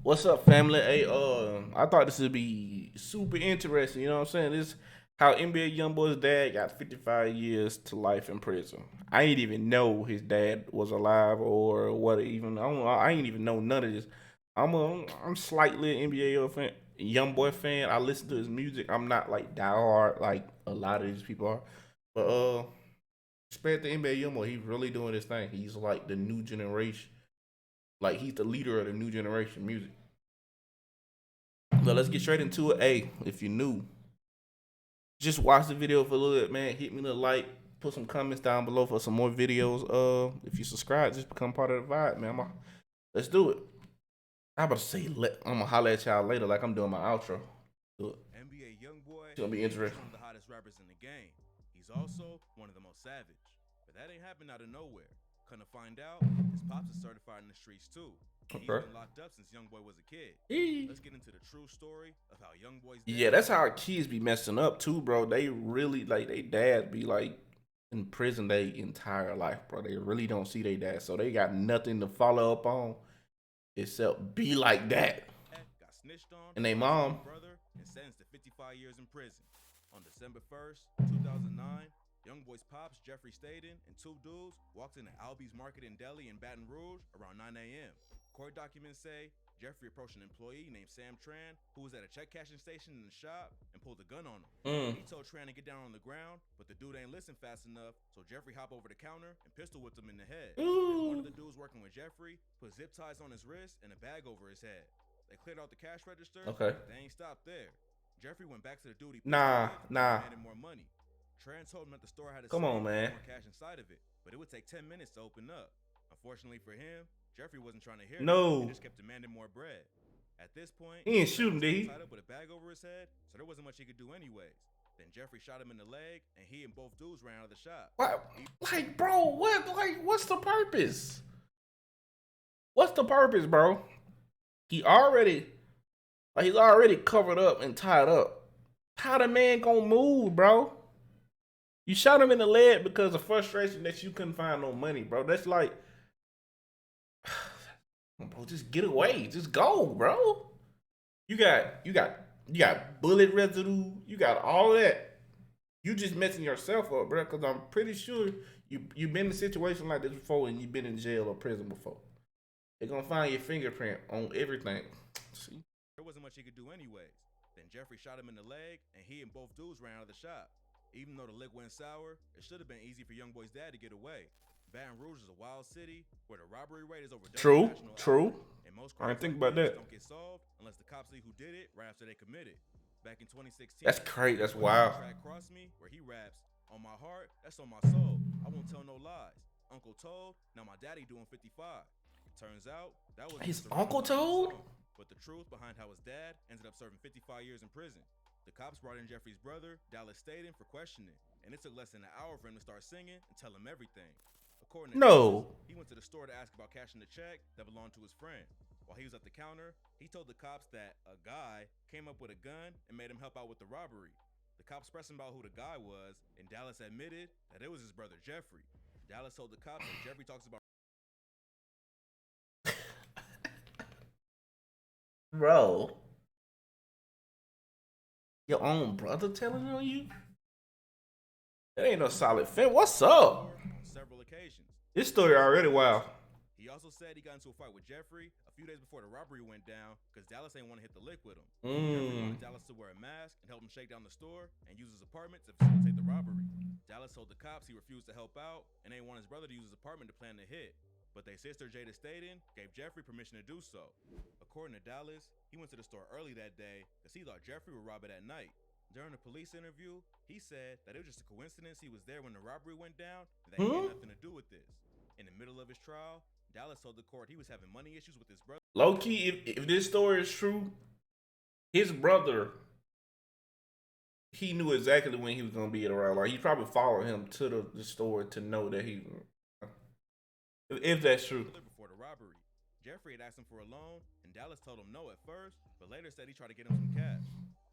What's up, family? Hey, I thought this would be super interesting. You know what I'm saying? This how NBA YoungBoy's dad got 55 years to life in prison. I ain't even know his dad was alive or what. Even I ain't even know none of this. I'm slightly an NBA fan, YoungBoy fan. I listen to his music. I'm not like diehard like a lot of these people are, but respect the NBA YoungBoy. He's really doing his thing. He's like the new generation. Like he's the leader of the new generation music. But let's get straight into it. Hey, if you're new, just watch the video for a little bit, man. Hit me with a like, put some comments down below for some more videos. If you subscribe, just become part of the vibe, man. Let's do it. I'm about to say, I'm gonna holler at y'all later, like I'm doing my outro. Do it. NBA Youngboy It's gonna be is interesting. one of the hottest rappers in the game. He's also one of the most savage. But that ain't happened out of nowhere. Gonna find out, his pops is certified in the streets too. He's Okay. been locked up since Youngboy was a kid. Eee. Let's get into the true story of how Youngboy's Yeah, dad. that's how kids be messing up too, bro. They really like they dad be like in prison their entire life, bro. They really don't see their dad, so they got nothing to follow up on except be like that. Got snitched on And they by his mom. own brother and sentenced to 55 years in prison. On December 1st, 2009, Youngboy's pops, Jeffrey Staten, and two dudes walked into Albies Market in Delhi in Baton Rouge around 9 a.m. Court documents say Jeffrey approached an employee named Sam Tran, who was at a check cashing station in the shop, and pulled a gun on him. He told Tran to get down on the ground, but the dude ain't listen fast enough, so Jeffrey hopped over the counter and pistol whipped him in the head. Then one of the dudes working with Jeffrey put zip ties on his wrist and a bag over his head. They cleared out the cash register. Okay. But they ain't stopped there. Jeffrey went back to the duty. Nah. Demanded more money. Tran told him that the store had a Come on, man. more cash inside of it, but it would take 10 minutes to open up. Unfortunately for him, Jeffrey wasn't trying to hear No. He just kept demanding more bread. At this point, He ain't shooting, did he? tied up with a bag over his head, so there wasn't much he could do anyways. Then Jeffrey shot him in the leg, and he and both dudes ran out of the shop. What? Like, bro, what? Like, what's the purpose? What's the purpose, bro? He's already covered up and tied up. How the man gonna move, bro? You shot him in the leg because of frustration that you couldn't find no money, bro. That's like, bro, just get away, just go, bro. You got bullet residue. You got all that. You just messing yourself up, bro. Because I'm pretty sure you've been in a situation like this before, and you've been in jail or prison before. They're gonna find your fingerprint on everything. See? There wasn't much he could do anyways. Then Jeffrey shot him in the leg, and he and both dudes ran out of the shop. Even though the lick went sour, it should have been easy for Youngboy's dad to get away. Baton Rouge is a wild city where the robbery rate is over True. average, and most I didn't crimes think like about these that. don't get solved unless the cops see who did it right after they committed. Back in 2016, That's crazy. That's wild. Track Cross Me, where he raps, "On my heart, that's on my soul. I won't tell no lies. Uncle told, now my daddy doing 55." Turns out that was His just a uncle random told? song, but the truth behind how his dad ended up serving 55 years in prison. The cops brought in Jeffrey's brother, Dallas Staten, for questioning, and it took less than an hour for him to start singing and tell him everything. According to No. Dallas, he went to the store to ask about cashing the check that belonged to his friend. While he was at the counter, he told the cops that a guy came up with a gun and made him help out with the robbery. The cops pressed him about who the guy was, and Dallas admitted that it was his brother Jeffrey. Dallas told the cops that Jeffrey talks about Bro. Your own brother telling on you? That ain't no solid fan. What's up? on several occasions. This story already wild. He also said he got into a fight with Jeffrey a few days before the robbery went down because Dallas ain't want to hit the lick with him. Jeffrey wanted Dallas to wear a mask and help him shake down the store and use his apartment to facilitate the robbery. Dallas told the cops he refused to help out and they want his brother to use his apartment to plan the hit. But their sister Jada Staten gave Jeffrey permission to do so. According to Dallas, he went to the store early that day because he thought Jeffrey would rob it at night. During a police interview, he said that it was just a coincidence he was there when the robbery went down and that he had nothing to do with this. In the middle of his trial, Dallas told the court he was having money issues with his brother. Low key, if this story is true, his brother, he knew exactly when he was gonna be around. Like he probably followed him to the store to know that he. If that's true. Before the robbery, Jeffrey had asked him for a loan, and Dallas told him no at first, but later said he tried to get him some cash.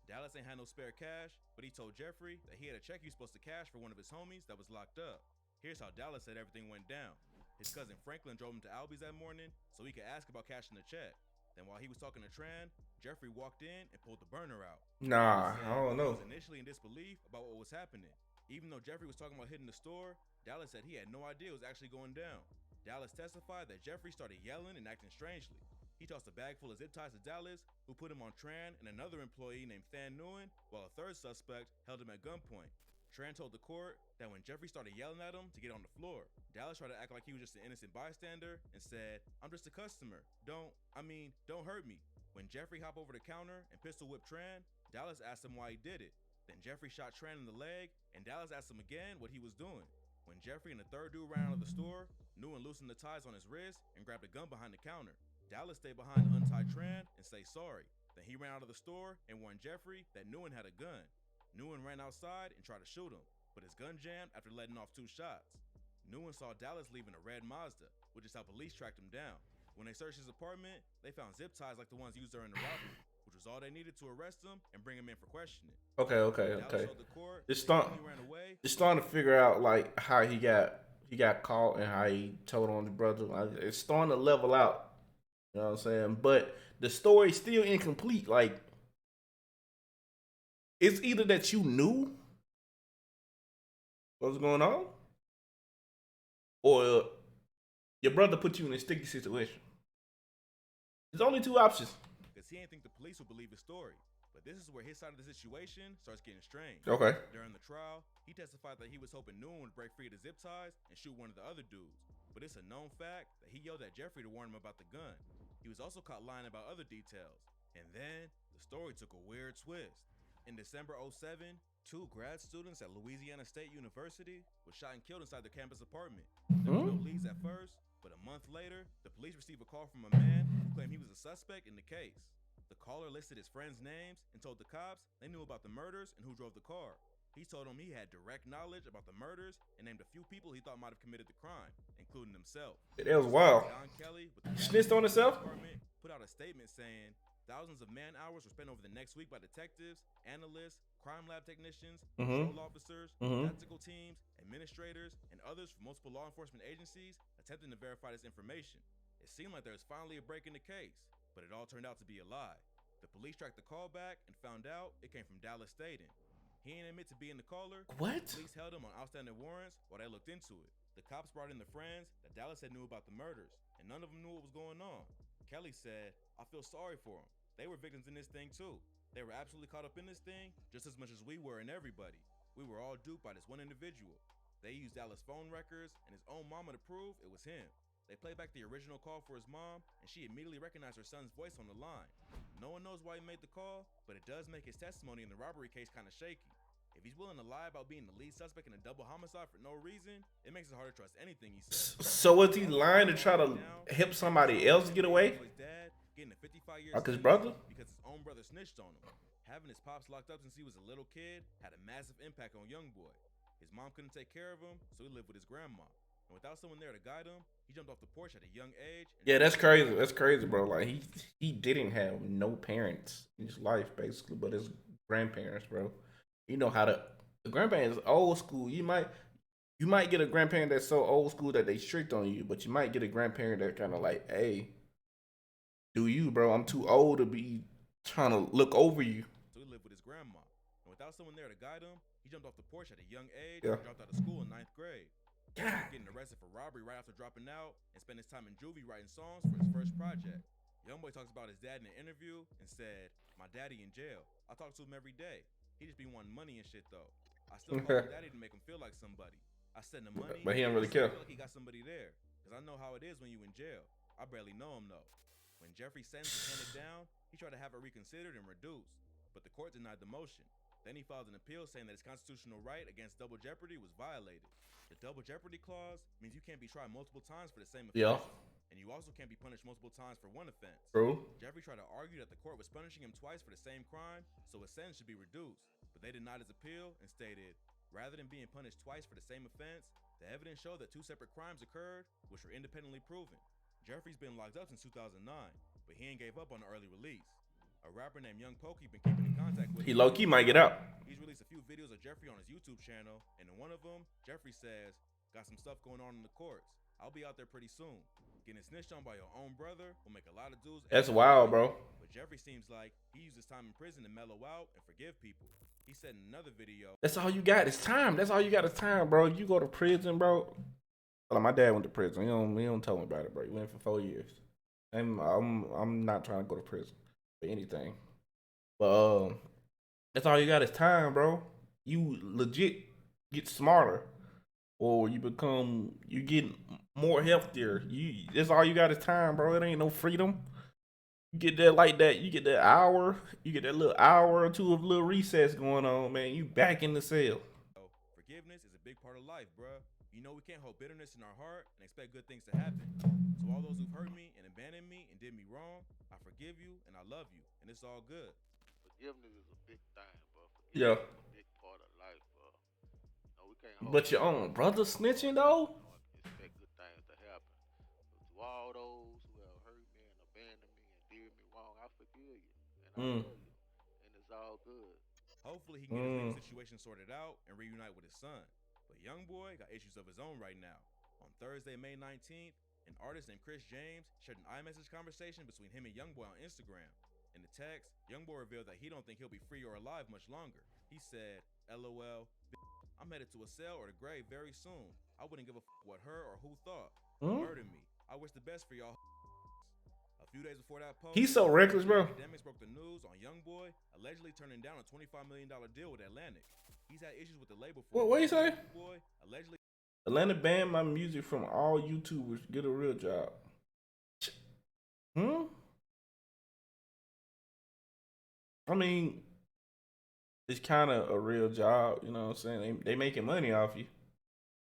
Dallas ain't had no spare cash, but he told Jeffrey that he had a check he was supposed to cash for one of his homies that was locked up. Here's how Dallas said everything went down. His cousin Franklin drove him to Albies that morning so he could ask about cashing the check. Then while he was talking to Tran, Jeffrey walked in and pulled the burner out. Nah, Said I don't he know. was initially in disbelief about what was happening. Even though Jeffrey was talking about hitting the store, Dallas said he had no idea it was actually going down. Dallas testified that Jeffrey started yelling and acting strangely. He tossed a bag full of zip ties to Dallas, who put him on Tran and another employee named Than Nguyen, while a third suspect held him at gunpoint. Tran told the court that when Jeffrey started yelling at him to get on the floor, Dallas tried to act like he was just an innocent bystander and said, "I'm just a customer. Don't hurt me." When Jeffrey hopped over the counter and pistol whipped Tran, Dallas asked him why he did it. Then Jeffrey shot Tran in the leg, and Dallas asked him again what he was doing. When Jeffrey and the third dude ran out of the store, Nguyen loosened the ties on his wrist and grabbed a gun behind the counter. Dallas stayed behind to untie Tran and say sorry. Then he ran out of the store and warned Jeffrey that Nguyen had a gun. Nguyen ran outside and tried to shoot him, but his gun jammed after letting off 2 shots. Nguyen saw Dallas leaving a red Mazda, which is how police tracked him down. When they searched his apartment, they found zip ties like the ones used during the robbery, which was all they needed to arrest him and bring him in for questioning. Okay. Dallas told the court It's that he start. only ran away. It's starting to figure out like how he got caught and how he told on his brother. Like, it's starting to level out. You know what I'm saying? But the story's still incomplete. Like, it's either that you knew what was going on, or your brother put you in a sticky situation. There's only 2 options. Because he didn't think the police would believe his story. But this is where his side of the situation starts getting strange. Okay. During the trial, he testified that he was hoping Nguyen would break free of the zip ties and shoot one of the other dudes. But it's a known fact that he yelled at Jeffrey to warn him about the gun. He was also caught lying about other details. And then, the story took a weird twist. In December 2007, 2 grad students at Louisiana State University were shot and killed inside their campus apartment. There were no leads at first, but a month later, the police received a call from a man who claimed he was a suspect in the case. The caller listed his friends' names and told the cops they knew about the murders and who drove the car. He told them he had direct knowledge about the murders and named a few people he thought might have committed the crime, including himself. That was wild. Don Kelly, with the Snitched on himself? department, put out a statement saying thousands of man hours were spent over the next week by detectives, analysts, crime lab technicians, patrol officers, tactical teams, administrators, and others from multiple law enforcement agencies attempting to verify this information. It seemed like there was finally a break in the case, but it all turned out to be a lie. The police tracked the call back and found out it came from Dallas Staten. He didn't admit to being the caller. What? The police held him on outstanding warrants while they looked into it. The cops brought in the friends that Dallas had knew about the murders, and none of them knew what was going on. Kelly said, "I feel sorry for them. They were victims in this thing too. They were absolutely caught up in this thing just as much as we were and everybody. We were all duped by this one individual. They used Dallas' phone records and his own mama to prove it was him. They played back the original call for his mom, and she immediately recognized her son's voice on the line. No one knows why he made the call, but it does make his testimony in the robbery case kind of shaky. If he's willing to lie about being the lead suspect in a double homicide for no reason, it makes it hard to trust anything he says." So was he lying to try to help somebody else get away? His dad getting a 55 years Like his sentence brother? because his own brother snitched on him. Having his pops locked up since he was a little kid had a massive impact on Youngboy. His mom couldn't take care of him, so he lived with his grandma. And without someone there to guide him, he jumped off the porch at a young age. Yeah, that's crazy. That's crazy, bro. Like he didn't have no parents in his life, basically, but his grandparents, bro. You know how the grandparents old school. You might get a grandparent that's so old school that they strict on you, but you might get a grandparent that kind of like, hey, do you, bro? I'm too old to be trying to look over you. So he lived with his grandma. And without someone there to guide him, he jumped off the porch at a young age Yeah. and dropped out of school in 9th grade. God. Getting arrested for robbery right after dropping out and spent his time in juvie writing songs for his first project. Youngboy talks about his dad in an interview and said, "My daddy in jail. I talk to him every day. He just be wanting money and shit though. I still call him daddy to make him feel like somebody. I send him money, But he don't really I still care. feel like he got somebody there, because I know how it is when you in jail. I barely know him though." When Jeffrey's sentence was handed down, he tried to have it reconsidered and reduced, but the court denied the motion. Then he filed an appeal saying that his constitutional right against double jeopardy was violated. The double jeopardy clause means you can't be tried multiple times for the same offense. Yeah. And you also can't be punished multiple times for one offense. True. Jeffrey tried to argue that the court was punishing him twice for the same crime, so his sentence should be reduced. But they denied his appeal and stated, rather than being punished twice for the same offense, the evidence showed that 2 separate crimes occurred, which were independently proven. Jeffrey's been locked up since 2009, but he ain't gave up on the early release. A rapper named Young Pokey been keeping in contact with He him. low key might get out. He's released a few videos of Jeffrey on his YouTube channel, and in one of them, Jeffrey says, "Got some stuff going on in the courts. I'll be out there pretty soon. Getting snitched on by your own brother will make a lot of dudes. That's wild, bro. But Jeffrey seems like he used his time in prison to mellow out and forgive people. He said in another video, That's all you got. It's time. That's all you got is time, bro. You go to prison, bro. Like my dad went to prison. He don't tell me about it, bro. He went for 4 years. And I'm not trying to go to prison for anything. But that's all you got is time, bro. You legit get smarter, or you get more healthier. That's all you got is time, bro. It ain't no freedom. You get that like that. You get that hour. You get that little hour or two of little recess going on, man. You back in the cell. oh, forgiveness is a big part of life, bruh. You know we can't hold bitterness in our heart and expect good things to happen. So all those who've hurt me and abandoned me and did me wrong, I forgive you and I love you, and it's all good. Forgiveness is a big thing, bro. Yeah. Forgiveness is a big part of life, bro. No, we can't hold But your own brother snitching though. expect good things to happen. But to all those who have hurt me and abandoned me and did me wrong, I forgive you and I love you, and it's all good. Hopefully he can get his legal situation sorted out and reunite with his son. But Youngboy got issues of his own right now. On Thursday, May 19th, an artist named Chris James shared an iMessage conversation between him and Youngboy on Instagram. In the text, Youngboy revealed that he don't think he'll be free or alive much longer. He said, LOL, I'm headed to a cell or the grave very soon. I wouldn't give a what her or who thought. Murder me. I wish the best for y'all. A few days before that post, He's so reckless, bro. Academics broke the news on Youngboy allegedly turning down a $25 million deal with Atlantic. He's had issues with the label for What you say? Boy allegedly Atlanta banned my music from all YouTubers. Get a real job. I mean, it's kind of a real job. You know what I'm saying? They making money off you.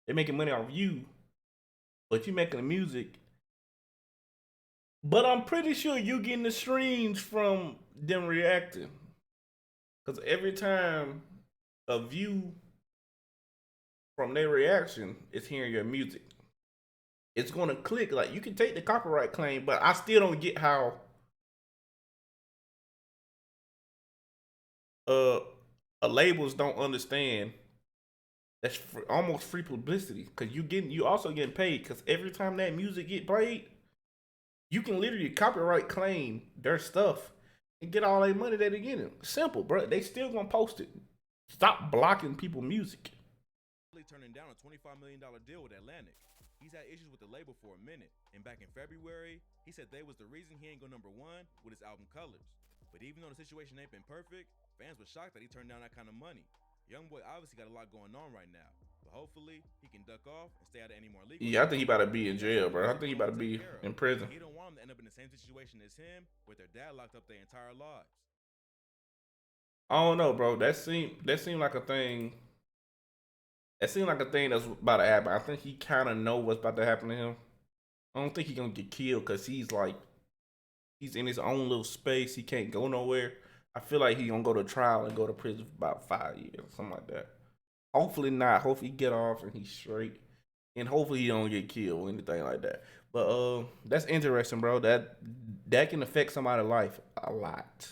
They making money off you, but you making the music. But I'm pretty sure you getting the streams from them reacting. Because every time a view from their reaction is hearing your music, it's going to click. Like, you can take the copyright claim, but I still don't get how labels don't understand that's almost free publicity, because you also getting paid, because every time that music get played, you can literally copyright claim their stuff and get all that money that they getting. Simple, bro. They still gonna post it. Stop blocking people music. turning down a $25 million deal with Atlantic. He's had issues with the label for a minute, and back in February, he said they was the reason he ain't go #1 with his album Colors. But even though the situation ain't been perfect, fans were shocked that he turned down that kind of money. Youngboy obviously got a lot going on right now, but hopefully he can duck off and stay out of any more legal. Yeah, I think he about to be in jail, bro. I think he about to be in prison. He don't want him to end up in the same situation as him, with their dad locked up their entire lives. I don't know, bro. That seemed like a thing. That seemed like a thing that's about to happen. I think he kind of know what's about to happen to him. I don't think he's gonna get killed, because he's in his own little space. He can't go nowhere. I feel like he's gonna go to trial and go to prison for about 5 years, something like that. Hopefully not. Hopefully he get off and he's straight, and hopefully he don't get killed or anything like that. But that's interesting, bro. That can affect somebody's life a lot.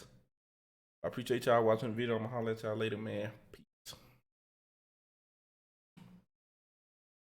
I appreciate y'all watching the video. I'm gonna holler at y'all later, man.